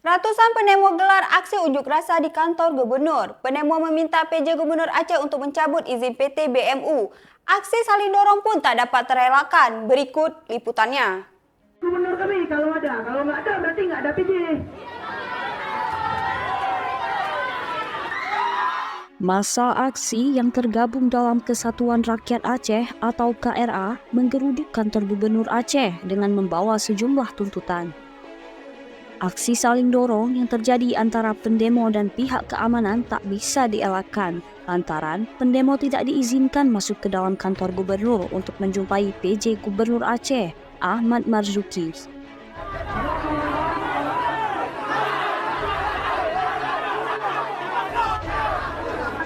Ratusan pendemo gelar aksi unjuk rasa di kantor gubernur. Pendemo meminta PJ Gubernur Aceh untuk mencabut izin PT BMU. Aksi saling dorong pun tak dapat terelakkan. Berikut liputannya. Gubernur kami kalau nggak ada berarti nggak ada PJ. Masa aksi yang tergabung dalam Kesatuan Rakyat Aceh atau KRA menggeruduk kantor Gubernur Aceh dengan membawa sejumlah tuntutan. Aksi saling dorong yang terjadi antara pendemo dan pihak keamanan tak bisa dielakkan lantaran pendemo tidak diizinkan masuk ke dalam kantor gubernur untuk menjumpai PJ Gubernur Aceh, Ahmad Marzuki.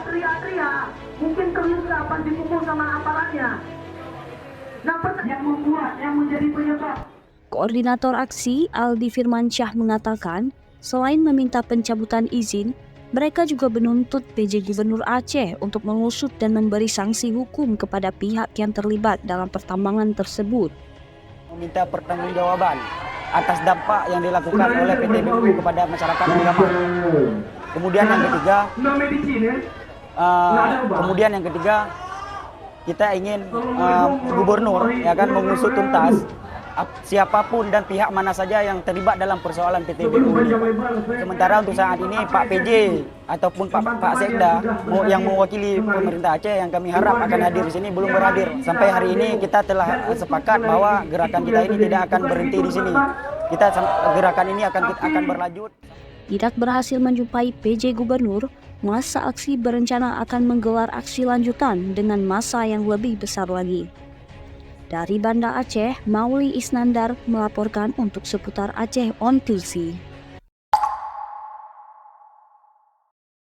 Teriak-teriak, mungkin terluka pas dipukul sama aparatnya. Nah, yang menjadi penyebab. Koordinator aksi Aldi Firmansyah mengatakan, selain meminta pencabutan izin, mereka juga menuntut PJ Gubernur Aceh untuk mengusut dan memberi sanksi hukum kepada pihak yang terlibat dalam pertambangan tersebut. Meminta pertanggungjawaban atas dampak yang dilakukan oleh PT BMU kepada masyarakat Agama. Kemudian yang ketiga, kita ingin gubernur mengusut tuntas siapapun dan pihak mana saja yang terlibat dalam persoalan PT BMU ini. Sementara untuk saat ini Pak PJ ataupun Pak Sekda yang mewakili pemerintah Aceh yang kami harap akan hadir di sini belum berhadir. Sampai hari ini kita telah sepakat bahwa gerakan kita ini tidak akan berhenti di sini. Gerakan ini akan berlanjut. Tidak berhasil menjumpai PJ Gubernur, masa aksi berencana akan menggelar aksi lanjutan dengan masa yang lebih besar lagi. Dari Banda Aceh, Mauli Isnandar melaporkan untuk seputar Aceh on TV.